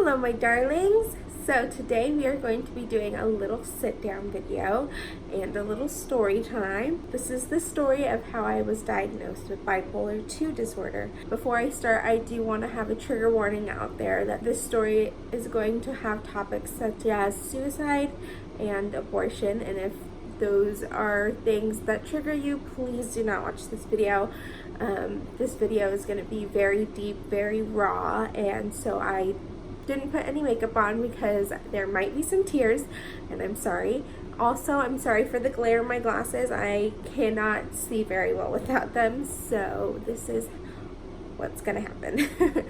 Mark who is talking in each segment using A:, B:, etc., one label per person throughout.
A: Hello my darlings! So today we are going to be doing a little sit down video and a little story time. This is the story of how I was diagnosed with bipolar 2 disorder. Before I start, I do want to have a trigger warning out there that this story is going to have topics such as suicide and abortion, and if those are things that trigger you, please do not watch this video. This video is going to be very deep, very raw, and so I didn't put any makeup on because there might be some tears, and I'm sorry. Also, I'm sorry for the glare in my glasses. I cannot see very well without them, so this is what's going to happen.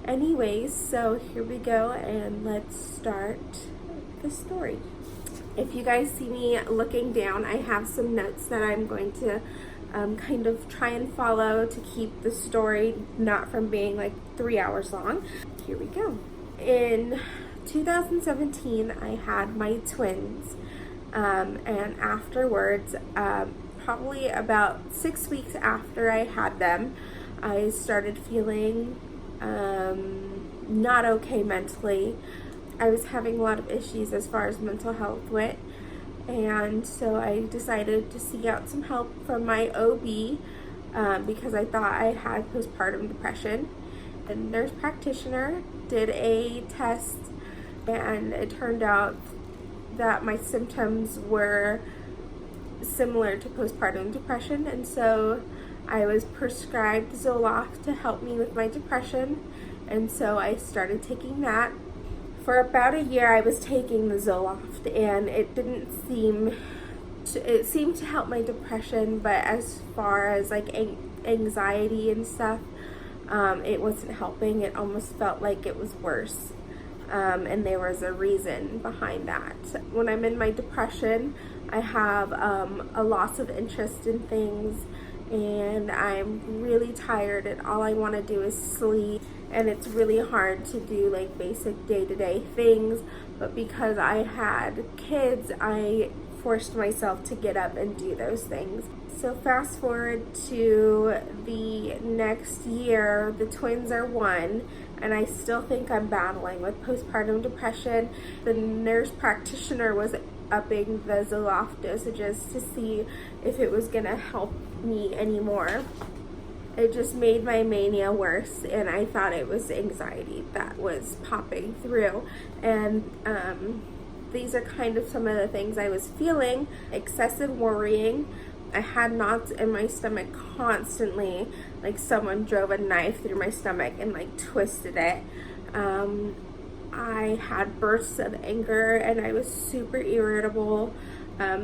A: Anyways, so here we go, and let's start the story. If you guys see me looking down, I have some notes that I'm going to kind of try and follow to keep the story not from being like 3 hours long. Here we go. In 2017, I had my twins, and afterwards, probably about 6 weeks after I had them, I started feeling not okay mentally. I was having a lot of issues as far as mental health went, and so I decided to seek out some help from my OB because I thought I had postpartum depression. A nurse practitioner did a test, and it turned out that my symptoms were similar to postpartum depression, and so I was prescribed Zoloft to help me with my depression, and so I started taking that. For about a year, I was taking the Zoloft, and it seemed to help my depression, but as far as like anxiety and stuff, it wasn't helping. It almost felt like it was worse, and there was a reason behind that. When I'm in my depression, I have a loss of interest in things, and I'm really tired, and all I want to do is sleep, and it's really hard to do like basic day-to-day things. But because I had kids, I forced myself to get up and do those things. So fast forward to the next year, the twins are 1, and I still think I'm battling with postpartum depression. The nurse practitioner was upping the Zoloft dosages to see if it was gonna help me anymore. It just made my mania worse, and I thought it was anxiety that was popping through. And these are kind of some of the things I was feeling. Excessive worrying. I had knots in my stomach constantly, like someone drove a knife through my stomach and like twisted it. I had bursts of anger, and I was super irritable.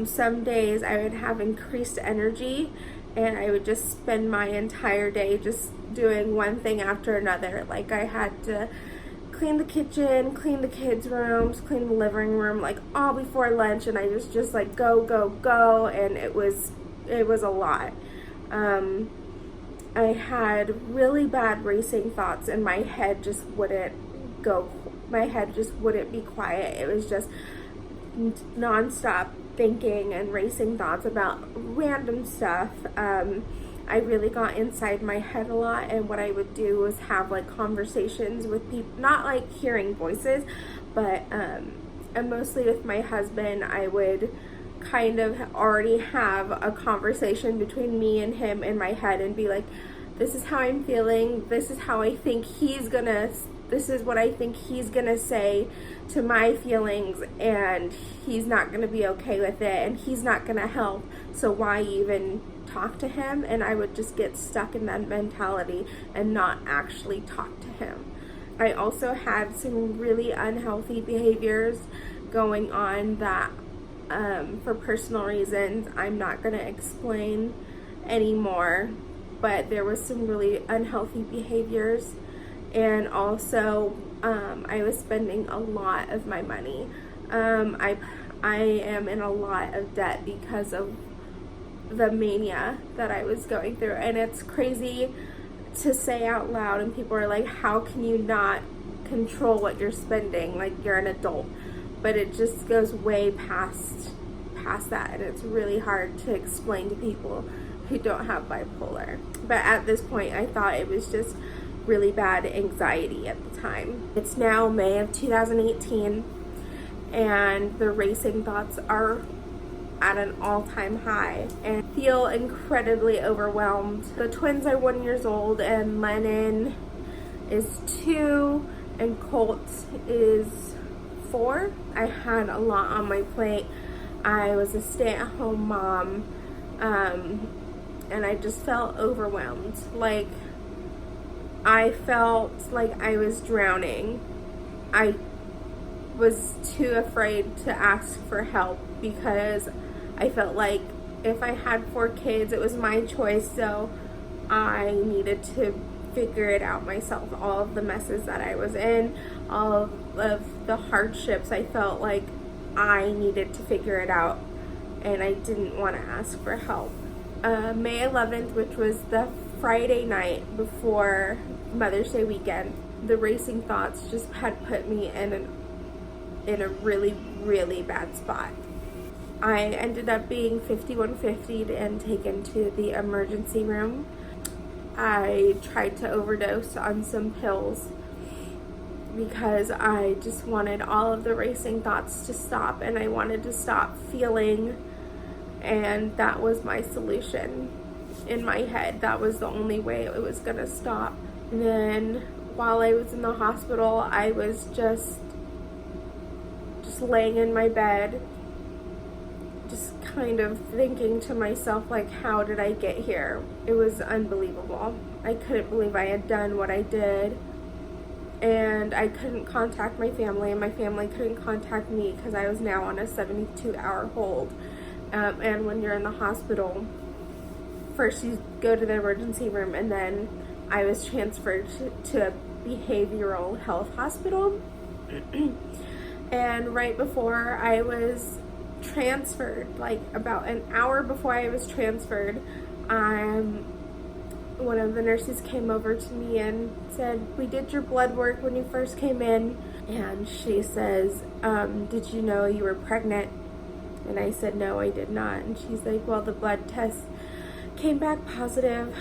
A: Some days I would have increased energy, and I would just spend my entire day just doing one thing after another. Like I had to clean the kitchen, clean the kids' rooms, clean the living room, like all before lunch, and I was just like go, go, go, and it was a lot. I had really bad racing thoughts, and my head just wouldn't be quiet. It was just nonstop thinking and racing thoughts about random stuff. I really got inside my head a lot, and what I would do was have like conversations with people, not like hearing voices, but and mostly with my husband. I would kind of already have a conversation between me and him in my head and be like, this is how I'm feeling, this is what I think he's gonna say to my feelings, and he's not gonna be okay with it, and he's not gonna help, so why even talk to him? And I would just get stuck in that mentality and not actually talk to him. I also had some really unhealthy behaviors going on that for personal reasons I'm not gonna explain anymore, but there was some really unhealthy behaviors. And also I was spending a lot of my money. I am in a lot of debt because of the mania that I was going through, and it's crazy to say out loud, and people are like, how can you not control what you're spending, like you're an adult? But it just goes way past that, and it's really hard to explain to people who don't have bipolar. But at this point, I thought it was just really bad anxiety at the time. It's now May of 2018, and the racing thoughts are at an all-time high and feel incredibly overwhelmed. The twins are 1 year old, and Lennon is 2, and Colt is 4. I had a lot on my plate. I was a stay-at-home mom, and I just felt overwhelmed. Like, I felt like I was drowning. I was too afraid to ask for help because I felt like if I had 4 kids, it was my choice, so I needed to figure it out myself. All of the messes that I was in, all of the hardships, I felt like I needed to figure it out, and I didn't want to ask for help. May 11th, which was the Friday night before Mother's Day weekend, the racing thoughts just had put me in a really, really bad spot. I ended up being 5150'd and taken to the emergency room. I tried to overdose on some pills because I just wanted all of the racing thoughts to stop, and I wanted to stop feeling, and that was my solution in my head. That was the only way it was gonna stop. And then while I was in the hospital, I was just laying in my bed, just kind of thinking to myself, like, how did I get here? It was unbelievable. I couldn't believe I had done what I did, and I couldn't contact my family, and my family couldn't contact me because I was now on a 72-hour hold. And when you're in the hospital, first you go to the emergency room, and then I was transferred to a behavioral health hospital. And right before I was transferred, like about an hour before I was transferred, one of the nurses came over to me and said, "We did your blood work when you first came in." And she says, "Did you know you were pregnant?" And I said, "No, I did not." And she's like, "Well, the blood test came back positive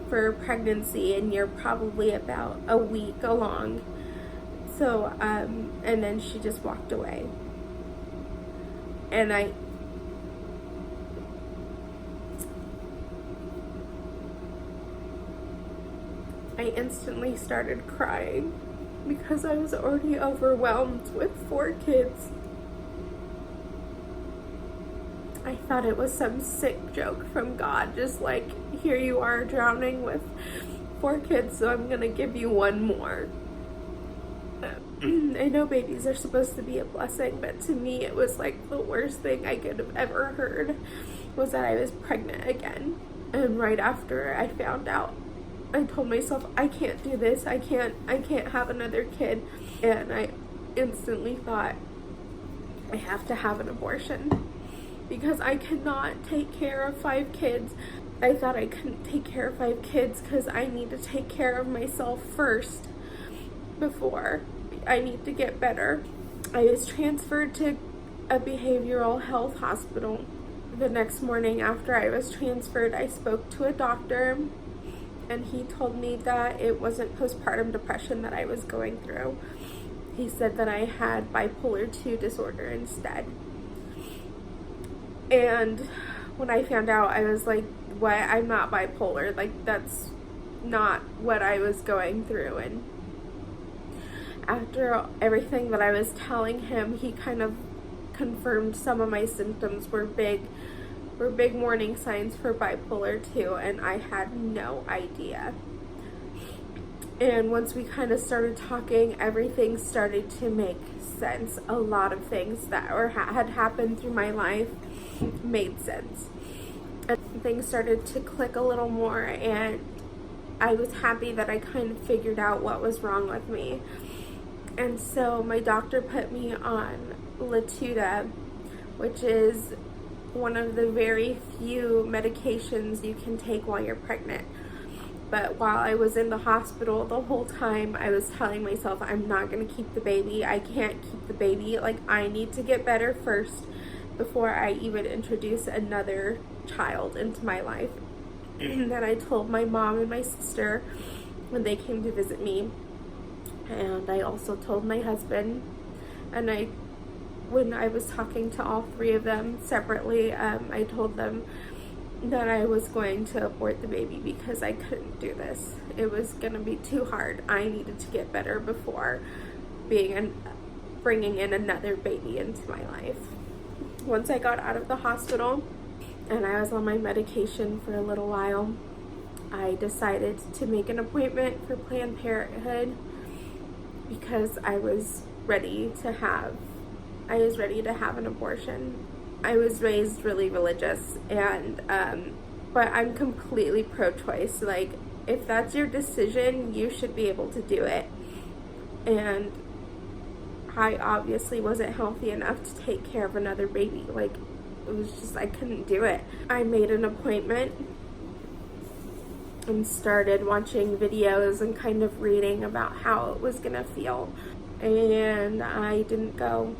A: for pregnancy, and you're probably about a week along." So, and then she just walked away. And I instantly started crying because I was already overwhelmed with 4 kids. I thought it was some sick joke from God, just like, here you are drowning with 4 kids, so I'm gonna give you 1 more. I know babies are supposed to be a blessing, but to me it was like the worst thing I could have ever heard was that I was pregnant again. And right after I found out, I told myself, I can't do this. I can't have another kid. And I instantly thought, I have to have an abortion because I cannot take care of 5 kids. I thought I couldn't take care of 5 kids because I need to take care of myself first before I need to get better. I was transferred to a behavioral health hospital. The next morning after I was transferred, I spoke to a doctor, and he told me that it wasn't postpartum depression that I was going through. He said that I had bipolar 2 disorder instead. And when I found out, I was like, what? I'm not bipolar. Like, that's not what I was going through. And after everything that I was telling him, he kind of confirmed some of my symptoms were big warning signs for bipolar 2, and I had no idea. And once we kind of started talking, everything started to make sense. A lot of things that had happened through my life made sense. And things started to click a little more, and I was happy that I kind of figured out what was wrong with me. And so my doctor put me on Latuda, which is one of the very few medications you can take while you're pregnant. But while I was in the hospital, the whole time I was telling myself, I'm not going to keep the baby. I can't keep the baby. Like, I need to get better first before I even introduce another child into my life. And then I told my mom and my sister, when they came to visit me. And I also told my husband, and when I was talking to all three of them separately, I told them that I was going to abort the baby because I couldn't do this. It was going to be too hard. I needed to get better before bringing in another baby into my life. Once I got out of the hospital and I was on my medication for a little while, I decided to make an appointment for Planned Parenthood because I was ready to have an abortion. I was raised really religious, and but I'm completely pro-choice. Like, if that's your decision, you should be able to do it. And I obviously wasn't healthy enough to take care of another baby. Like, it was just, I couldn't do it. I made an appointment and started watching videos and kind of reading about how it was gonna feel. And I didn't go.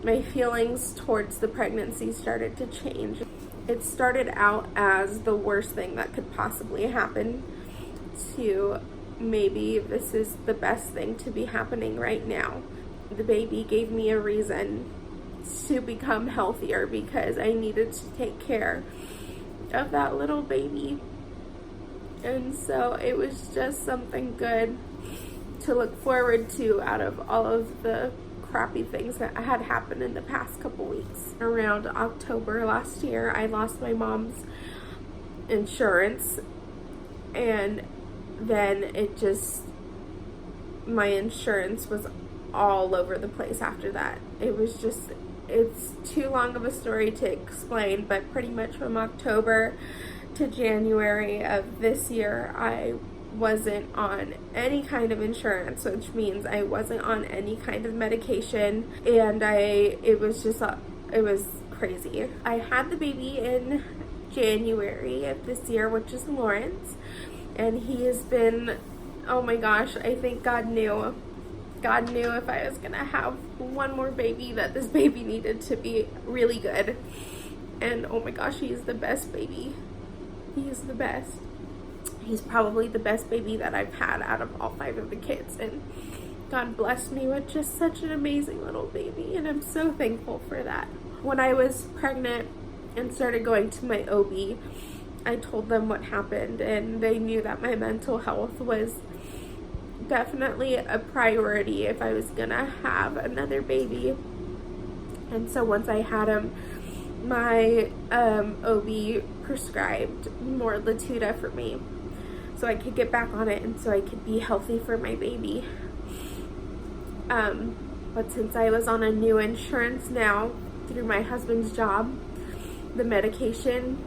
A: My feelings towards the pregnancy started to change. It started out as the worst thing that could possibly happen to maybe this is the best thing to be happening right now. The baby gave me a reason to become healthier because I needed to take care of that little baby. And so it was just something good to look forward to out of all of the crappy things that had happened in the past couple weeks. Around October last year, I lost my mom's insurance, and then my insurance was all over the place after that. It's too long of a story to explain, but pretty much from October to January of this year, I wasn't on any kind of insurance, which means I wasn't on any kind of medication, and it was crazy. I had the baby in January of this year, which is Lawrence, and he has been, oh my gosh, I think God knew if I was gonna have one more baby that this baby needed to be really good. And oh my gosh, he is the best baby. He is the best. He's probably the best baby that I've had out of all 5 of the kids, and God blessed me with just such an amazing little baby, and I'm so thankful for that. When I was pregnant and started going to my OB, I told them what happened, and they knew that my mental health was definitely a priority if I was gonna have another baby. And so once I had him, my OB prescribed more Latuda for me so I could get back on it and so I could be healthy for my baby. But since I was on a new insurance now through my husband's job, the medication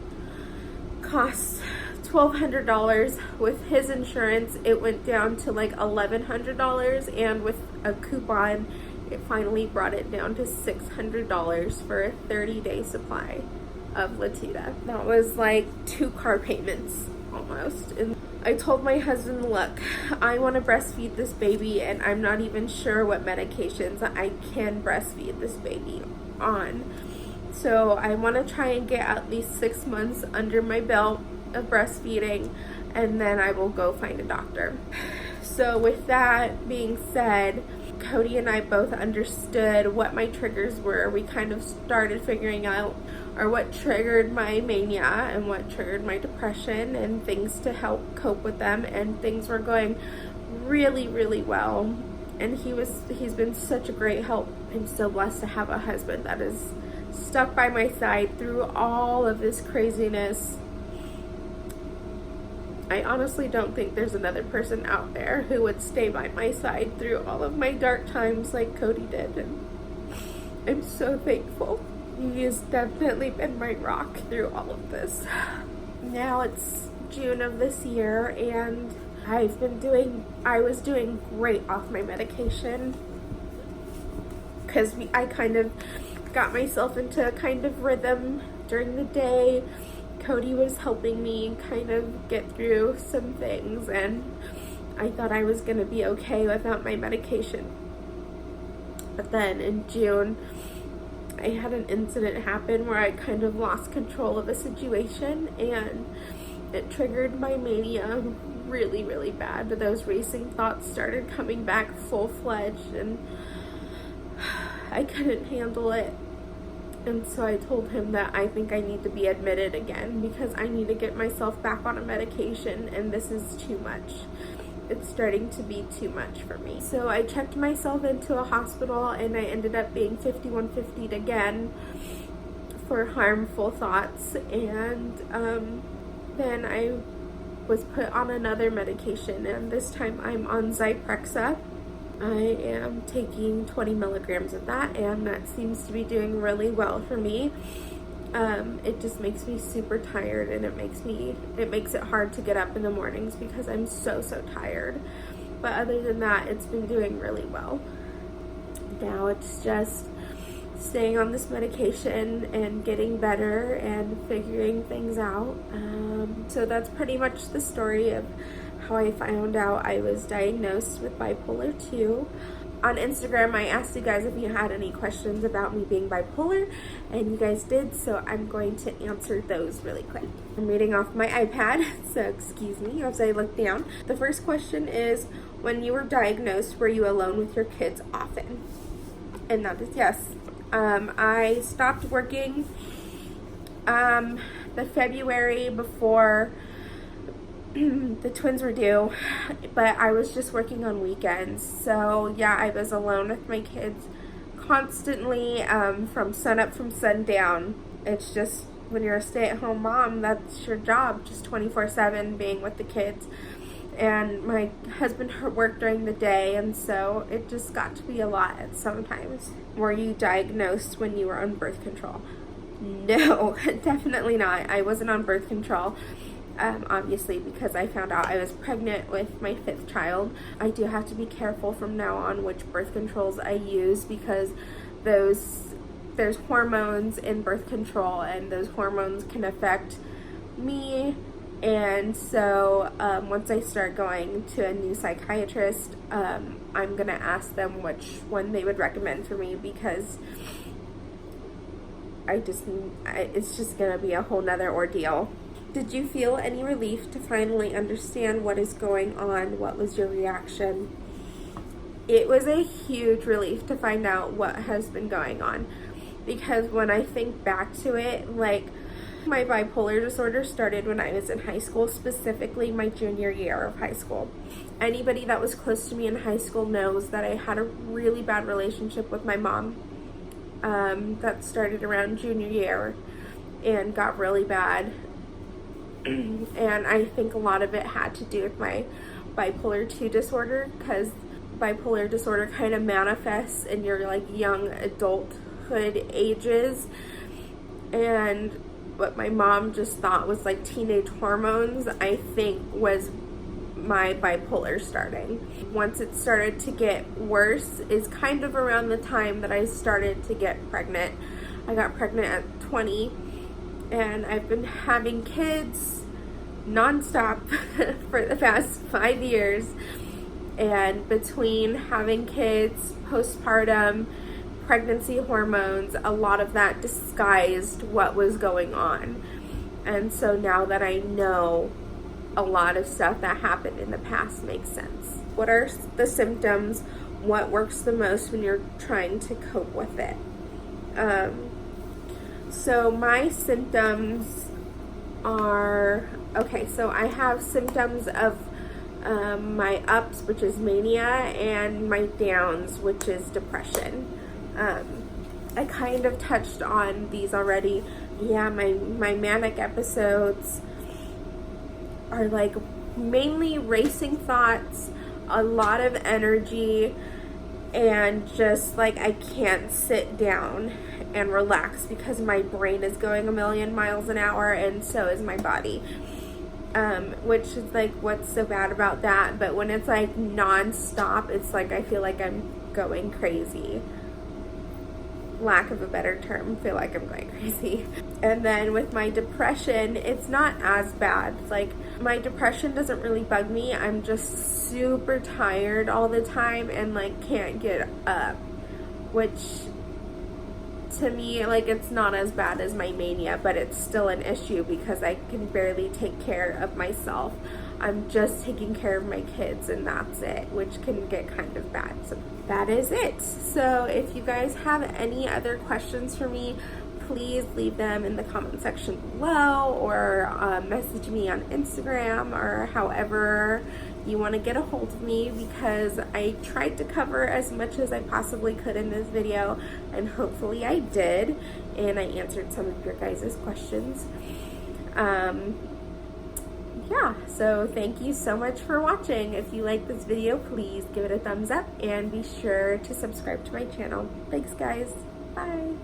A: costs $1,200. With his insurance, it went down to like $1,100, and with a coupon, it finally brought it down to $600 for a 30-day supply of Latuda. That was like 2 car payments almost. And I told my husband, look, I want to breastfeed this baby, and I'm not even sure what medications I can breastfeed this baby on. So I want to try and get at least 6 months under my belt of breastfeeding, and then I will go find a doctor. So with that being said, Cody and I both understood what my triggers were. We kind of started figuring out what triggered my mania and what triggered my depression and things to help cope with them, and things were going really, really well. And he's been such a great help. I'm so blessed to have a husband that is stuck by my side through all of this craziness. I honestly don't think there's another person out there who would stay by my side through all of my dark times like Cody did, and I'm so thankful. He has definitely been my rock through all of this. Now it's June of this year, and I was doing great off my medication because I kind of got myself into a kind of rhythm during the day. Cody was helping me kind of get through some things, and I thought I was gonna be okay without my medication. But then in June, I had an incident happen where I kind of lost control of a situation, and it triggered my mania really, really bad. But those racing thoughts started coming back full-fledged, and I couldn't handle it. And so I told him that I think I need to be admitted again because I need to get myself back on a medication, and this is too much. It's starting to be too much for me. So I checked myself into a hospital, and I ended up being 5150'd again for harmful thoughts. And then I was put on another medication, and this time I'm on Zyprexa. I am taking 20 milligrams of that, and that seems to be doing really well for me. It just makes me super tired, and it makes it hard to get up in the mornings because I'm so tired. But other than that, it's been doing really well. Now it's just staying on this medication and getting better and figuring things out. So that's pretty much the story of how I found out I was diagnosed with bipolar 2. On Instagram, I asked you guys if you had any questions about me being bipolar, and you guys did, so I'm going to answer those really quick. I'm reading off my iPad, so excuse me as I look down. The first question is, when you were diagnosed, were you alone with your kids often? And that is yes. I stopped working the February before the twins were due, but I was just working on weekends. So yeah, I was alone with my kids constantly, from sunup from sundown. It's just when you're a stay-at-home mom, that's your job, just 24/7 being with the kids. And my husband worked during the day, and so it just got to be a lot at sometimes. Were you diagnosed when you were on birth control? No, definitely not. I wasn't on birth control. Obviously, because I found out I was pregnant with my 5th child. I do have to be careful from now on which birth controls I use, because there's hormones in birth control, and those hormones can affect me. And so once I start going to a new psychiatrist, I'm gonna ask them which one they would recommend for me, because it's just gonna be a whole nother ordeal. Did you feel any relief to finally understand what is going on? What was your reaction? It was a huge relief to find out what has been going on, because when I think back to it, like, my bipolar disorder started when I was in high school, specifically my junior year of high school. Anybody that was close to me in high school knows that I had a really bad relationship with my mom. That started around junior year and got really bad. And I think a lot of it had to do with my bipolar 2 disorder, because bipolar disorder kind of manifests in your like young adulthood ages, and what my mom just thought was like teenage hormones, I think was my bipolar starting. Once it started to get worse is kind of around the time that I started to get pregnant. I got pregnant at 20, and I've been having kids nonstop for the past 5 years. And between having kids, postpartum, pregnancy hormones, a lot of that disguised what was going on. And so now that I know, a lot of stuff that happened in the past makes sense. What are the symptoms? What works the most when you're trying to cope with it? So my symptoms are, okay, so I have symptoms of my ups, which is mania, and my downs, which is depression. I kind of touched on these already. Yeah, my manic episodes are like mainly racing thoughts, a lot of energy, and just like I can't sit down and relax because my brain is going a million miles an hour, and so is my body. Which is like, what's so bad about that? But when it's like non-stop, it's like I feel like I'm going crazy. Lack of a better term, feel like I'm going crazy. And then with my depression, it's not as bad. Like, my depression doesn't really bug me. I'm just super tired all the time and like can't get up, which to me, like, it's not as bad as my mania, but it's still an issue because I can barely take care of myself. I'm just taking care of my kids and that's it, which can get kind of bad. So that is it. So if you guys have any other questions for me, please leave them in the comment section below, or message me on Instagram, or however you want to get a hold of me, because I tried to cover as much as I possibly could in this video, and hopefully I did, and I answered some of your guys' questions. Yeah, so thank you so much for watching. If you like this video, please give it a thumbs up and be sure to subscribe to my channel. Thanks guys, bye.